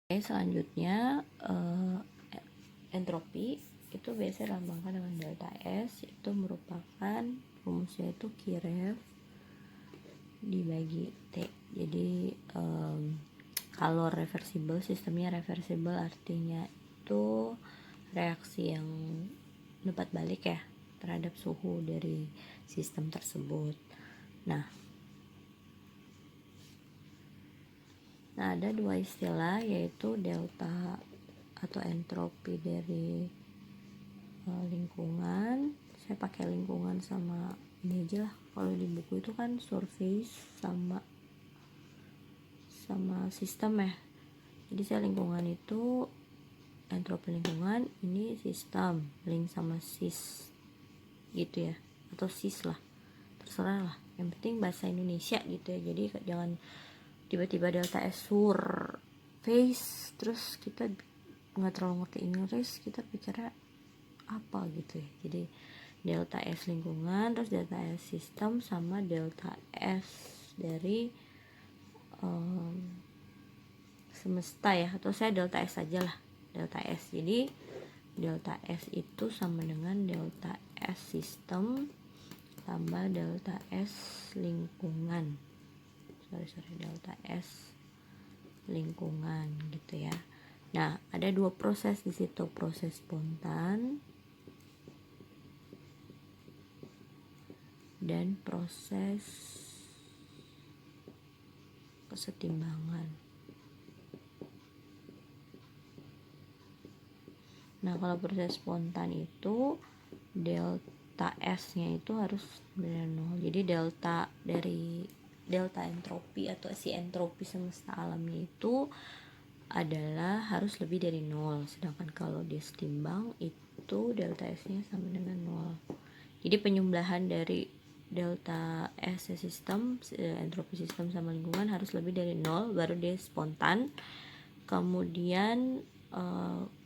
Selanjutnya entropi itu biasanya dilambangkan dengan delta S, itu merupakan rumusnya itu Q-ref dibagi T. Jadi kalau reversible, sistemnya reversible artinya itu reaksi yang dapat balik ya terhadap suhu dari sistem tersebut. Nah ada dua istilah, yaitu delta atau entropi dari lingkungan. Saya pakai lingkungan sama ini aja lah. Kalau di buku itu kan surface sama sistem ya. Jadi saya lingkungan itu entropi lingkungan, ini sistem, link sama sis gitu ya, atau sis lah, terserah lah, yang penting bahasa Indonesia gitu ya. Jadi jangan tiba-tiba delta S surface terus kita nggak terlalu ngerti Inggris, kita pikirnya apa gitu ya. Jadi delta S lingkungan, terus delta S sistem, sama delta S dari semesta ya, atau saya delta S aja lah, delta S. Jadi delta S itu sama dengan delta S sistem tambah delta S lingkungan, delta S lingkungan gitu ya. Nah ada dua proses di situ, proses spontan dan proses kesetimbangan. Nah kalau proses spontan itu delta S-nya itu harus benar nol. Jadi delta dari delta entropi atau si entropi semesta alamnya itu adalah harus lebih dari nol. Sedangkan kalau dia setimbang itu delta S-nya sama dengan nol. Jadi penyumblahan dari delta S sistem, entropi sistem sama lingkungan harus lebih dari nol, baru dia spontan. Kemudian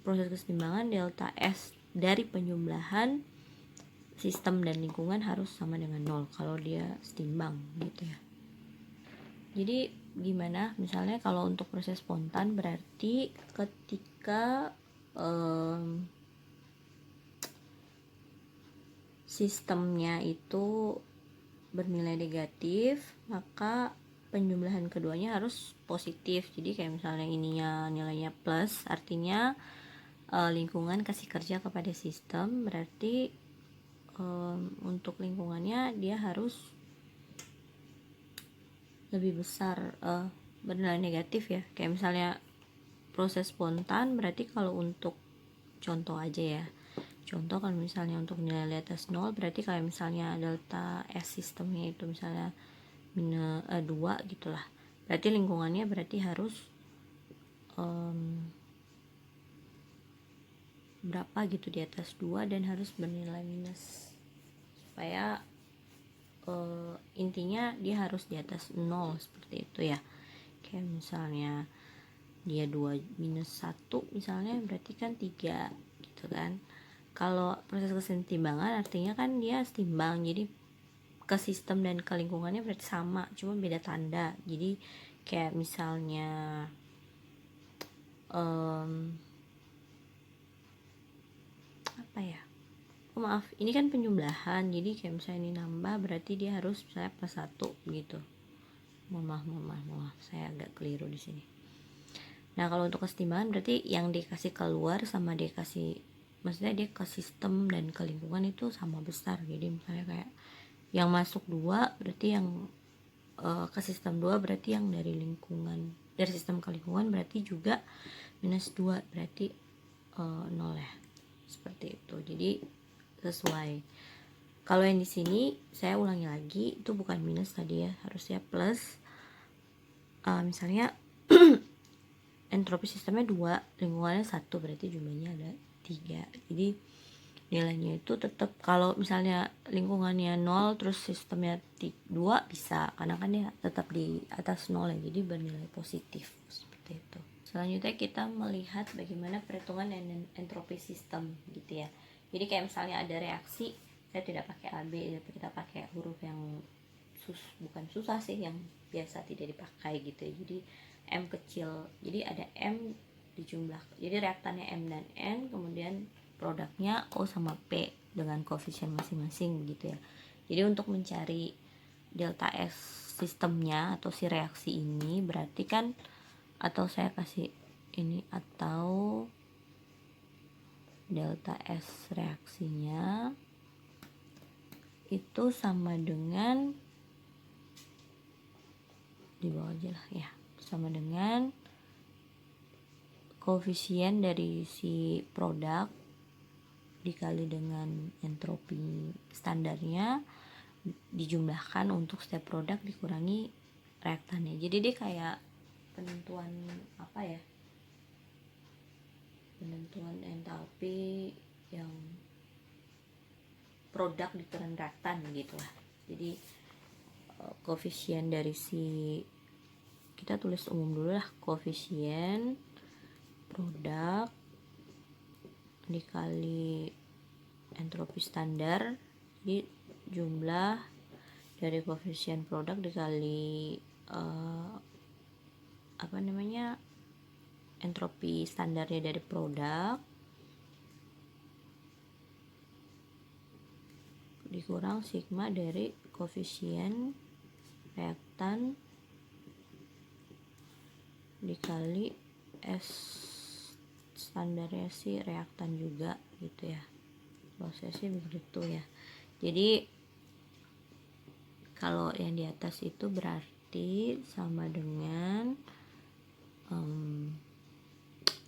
proses kesetimbangan delta S dari penyumblahan sistem dan lingkungan harus sama dengan nol kalau dia setimbang gitu ya. Jadi gimana misalnya kalau untuk proses spontan, berarti ketika sistemnya itu bernilai negatif, maka penjumlahan keduanya harus positif. Jadi kayak misalnya ininya nilainya plus, artinya lingkungan kasih kerja kepada sistem, berarti untuk lingkungannya dia harus lebih besar bernilai negatif ya. Kayak misalnya proses spontan, berarti kalau untuk contoh aja ya, contoh kalau misalnya untuk nilai di atas 0, berarti kayak misalnya delta S sistemnya itu misalnya minus 2 gitulah, berarti lingkungannya berarti harus berapa gitu di atas 2 dan harus bernilai minus, supaya intinya dia harus di atas 0 seperti itu ya. Kayak misalnya dia 2 minus 1 misalnya, berarti kan 3 gitu kan. Kalau proses kesetimbangan artinya kan dia setimbang, jadi ke sistem dan ke lingkungannya berarti sama, cuma beda tanda. Jadi kayak misalnya apa ya, maaf ini kan penjumlahan, jadi kayak misalnya ini nambah berarti dia harus misalnya plus 1 gitu. Maaf saya agak keliru di sini. Nah kalau untuk kesetimbangan berarti yang dikasih keluar sama dikasih, maksudnya dia ke sistem dan ke lingkungan itu sama besar. Jadi misalnya kayak yang masuk 2 berarti yang ke sistem 2 berarti yang dari lingkungan, dari sistem ke lingkungan berarti juga minus 2, berarti 0 ya, seperti itu. Jadi sesuai. Kalau yang di sini saya ulangi lagi, itu bukan minus tadi ya, harusnya plus. Misalnya entropi sistemnya 2, lingkungannya 1, berarti jumlahnya ada 3. Jadi nilainya itu tetap, kalau misalnya lingkungannya 0 terus sistemnya 2 bisa, karena kan dia tetap di atas 0 ya, jadi bernilai positif seperti itu. Selanjutnya kita melihat bagaimana perhitungan entropi sistem gitu ya. Jadi kayak misalnya ada reaksi, saya tidak pakai AB, kita pakai huruf yang bukan susah sih, yang biasa tidak dipakai gitu ya. Jadi M kecil, jadi ada M dijumlah. Jadi reaktannya M dan N, kemudian produknya O sama P dengan koefisien masing-masing gitu ya. Jadi untuk mencari delta S sistemnya atau si reaksi ini berarti kan, atau saya kasih ini, atau delta S reaksinya itu sama dengan, di bawah aja lah ya, sama dengan koefisien dari si produk dikali dengan entropi standarnya dijumlahkan untuk setiap produk dikurangi reaktannya. Jadi dia kayak penentuan apa ya, penentuan entalpi yang produk dikurangi reaktan gitu lah. Jadi koefisien dari si, kita tulis umum dulu lah, koefisien produk dikali entropi standar, jadi jumlah dari koefisien produk dikali entropi standarnya dari produk dikurang sigma dari koefisien reaktan dikali S standarnya si reaktan juga gitu ya. Prosesnya begitu ya. Jadi kalau yang di atas itu berarti sama dengan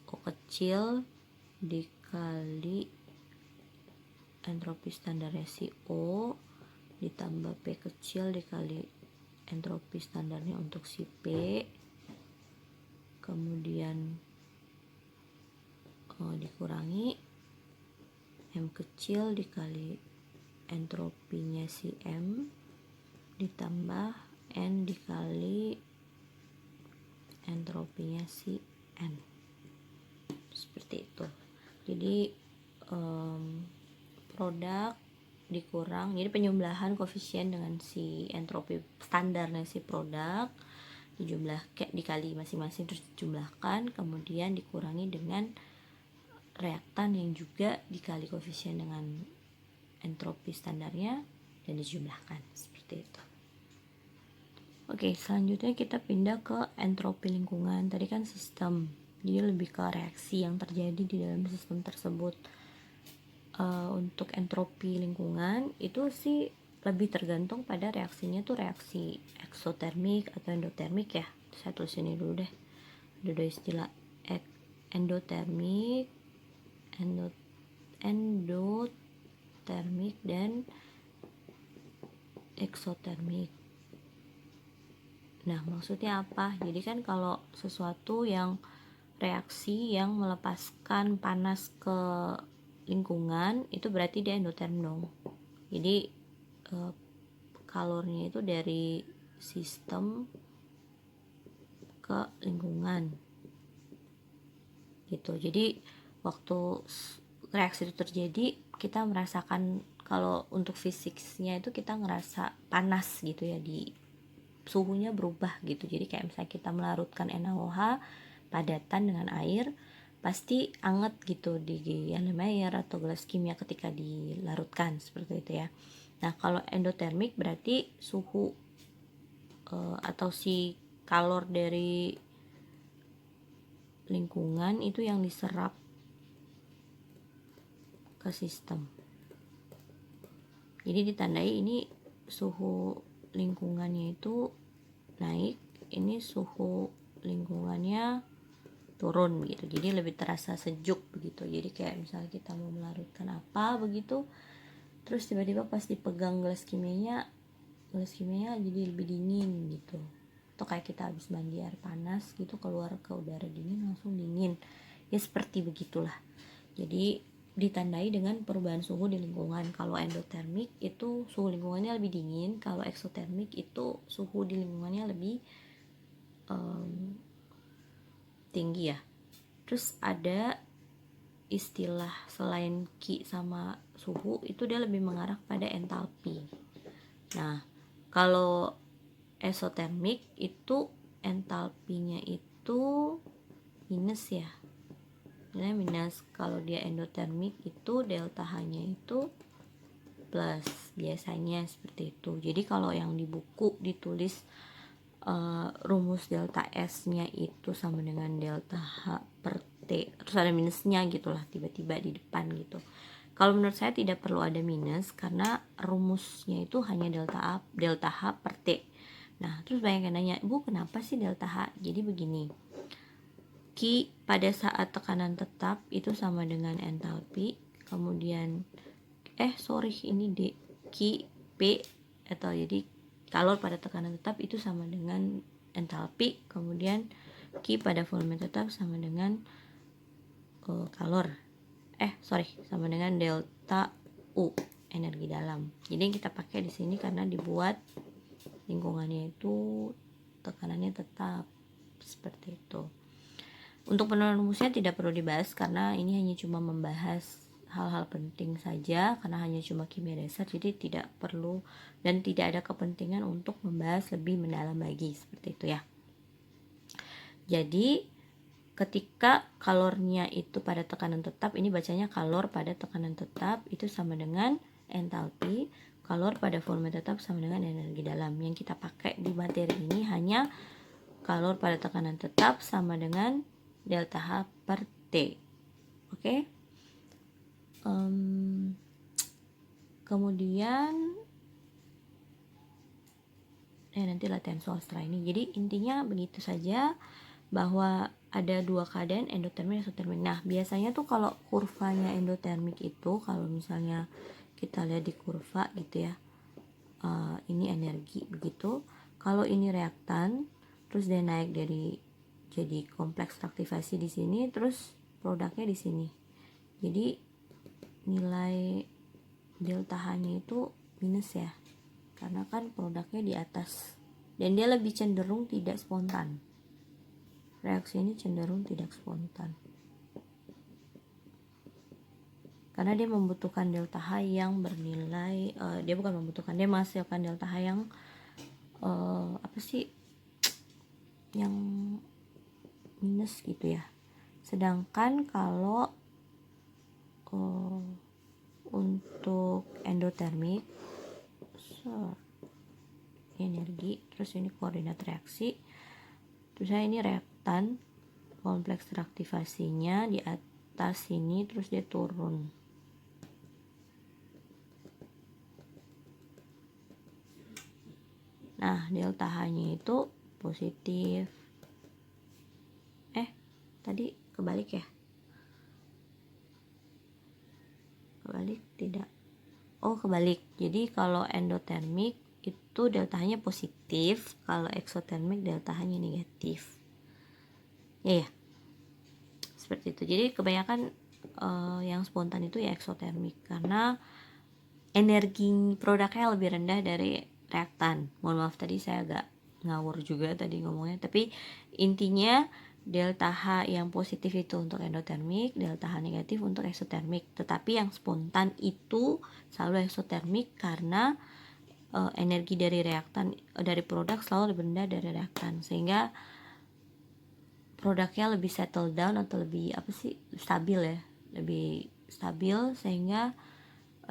O kecil dikali entropi standarnya si O ditambah P kecil dikali entropi standarnya untuk si P, kemudian dikurangi M kecil dikali entropinya si M ditambah N dikali entropinya si N, seperti itu. Jadi produk dikurang, jadi penyumblahan koefisien dengan si entropi standarnya si produk dijumlah dikali masing-masing terus dijumlahkan, kemudian dikurangi dengan reaktan yang juga dikali koefisien dengan entropi standarnya dan dijumlahkan, seperti itu. Oke, selanjutnya kita pindah ke entropi lingkungan. Tadi kan sistem, jadi lebih ke reaksi yang terjadi di dalam sistem tersebut. Untuk entropi lingkungan itu sih lebih tergantung pada reaksinya tuh reaksi eksotermik atau endotermik ya. Saya tulis ini dulu deh, ada dua istilah, endotermik, endotermik dan eksotermik. Nah, maksudnya apa? Jadi kan kalau sesuatu yang reaksi yang melepaskan panas ke lingkungan itu berarti dia endoterm dong. Jadi kalornya itu dari sistem ke lingkungan gitu. Jadi waktu reaksi itu terjadi kita merasakan, kalau untuk fisiknya itu kita ngerasa panas gitu ya, di suhunya berubah gitu. Jadi kayak misalnya kita melarutkan NaOH padatan dengan air, pasti anget gitu di Erlenmeyer atau gelas kimia ketika dilarutkan, seperti itu ya. Nah, kalau endotermik berarti suhu atau si kalor dari lingkungan itu yang diserap ke sistem. Jadi ditandai ini suhu lingkungannya itu naik, ini suhu lingkungannya turun begitu. Jadi lebih terasa sejuk begitu. Jadi kayak misalnya kita mau melarutkan apa begitu, terus tiba-tiba pas dipegang gelas kimianya jadi lebih dingin gitu. Atau kayak kita habis mandi air panas gitu, keluar ke udara dingin langsung dingin. Ya seperti begitulah. Jadi ditandai dengan perubahan suhu di lingkungan. Kalau endotermik itu suhu lingkungannya lebih dingin, kalau eksotermik itu suhu di lingkungannya lebih tinggi ya. Terus ada istilah selain Ki sama suhu itu dia lebih mengarah pada entalpi. Nah, kalau esotermik itu entalpinya itu minus ya. nilai minus. Kalau dia endotermik itu delta H-nya itu plus, biasanya seperti itu. Jadi kalau yang di buku ditulis rumus delta S-nya itu sama dengan delta H per T, terus ada minusnya gitulah tiba-tiba di depan gitu. Kalau menurut saya tidak perlu ada minus karena rumusnya itu hanya delta H per T. Nah, terus banyak yang nanya, "Bu, kenapa sih delta H?" Jadi begini. Q pada saat tekanan tetap itu sama dengan entalpi, kemudian ini D, Q, P, atau jadi kalor pada tekanan tetap itu sama dengan entalpi, kemudian Q pada volume tetap sama dengan sama dengan delta U, energi dalam. Jadi yang kita pakai di sini karena dibuat lingkungannya itu tekanannya tetap seperti itu. Untuk penurumusnya tidak perlu dibahas karena ini hanya cuma membahas hal-hal penting saja, karena hanya cuma kimia dasar, jadi tidak perlu dan tidak ada kepentingan untuk membahas lebih mendalam lagi seperti itu ya. Jadi ketika kalornya itu pada tekanan tetap, ini bacanya kalor pada tekanan tetap itu sama dengan entalpi, kalor pada volume tetap sama dengan energi dalam. Yang kita pakai di materi ini hanya kalor pada tekanan tetap sama dengan delta H per T. Oke. Kemudian nanti latihan soal setelah ini. Jadi intinya begitu saja, bahwa ada dua keadaan, endotermik dan eksotermik. Nah, biasanya tuh kalau kurvanya endotermik itu, kalau misalnya kita lihat di kurva gitu ya, ini energi begitu. Kalau ini reaktan, terus dia naik dari jadi kompleks reaktivasi di sini, terus produknya di sini. Jadi nilai delta H-nya itu minus ya, karena kan produknya di atas dan dia lebih cenderung tidak spontan. Reaksi ini cenderung tidak spontan karena dia membutuhkan delta H yang bernilai dia menghasilkan delta H yang yang minus gitu ya. Sedangkan kalau untuk endotermik energi, terus ini koordinat reaksi, terus ini reaktan, kompleks reaktivasinya di atas sini, terus dia turun. Nah, delta H-nya itu positif. Tadi kebalik ya? Kebalik tidak? Oh, kebalik. Jadi kalau endotermik itu delta H-nya positif, kalau eksotermik delta H-nya negatif. Ya. Seperti itu. Jadi kebanyakan yang spontan itu ya eksotermik karena energi produknya lebih rendah dari reaktan. Mohon maaf tadi saya agak ngawur juga tadi ngomongnya, tapi intinya delta H yang positif itu untuk endotermik, delta H negatif untuk eksotermik. Tetapi yang spontan itu selalu eksotermik karena energi dari reaktan dari produk selalu lebih rendah dari reaktan, sehingga produknya lebih settle down atau lebih stabil ya, lebih stabil, sehingga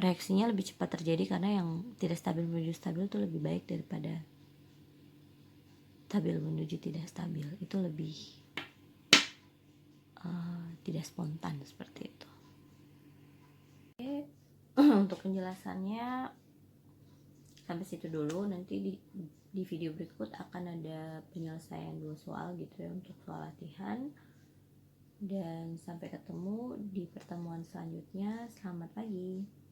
reaksinya lebih cepat terjadi karena yang tidak stabil menuju stabil itu lebih baik daripada stabil menuju tidak stabil, itu lebih tidak spontan seperti itu. Oke. Untuk penjelasannya sampai situ dulu. Nanti di video berikut akan ada penyelesaian 2 soal gitu ya untuk soal latihan. Dan sampai ketemu di pertemuan selanjutnya. Selamat pagi.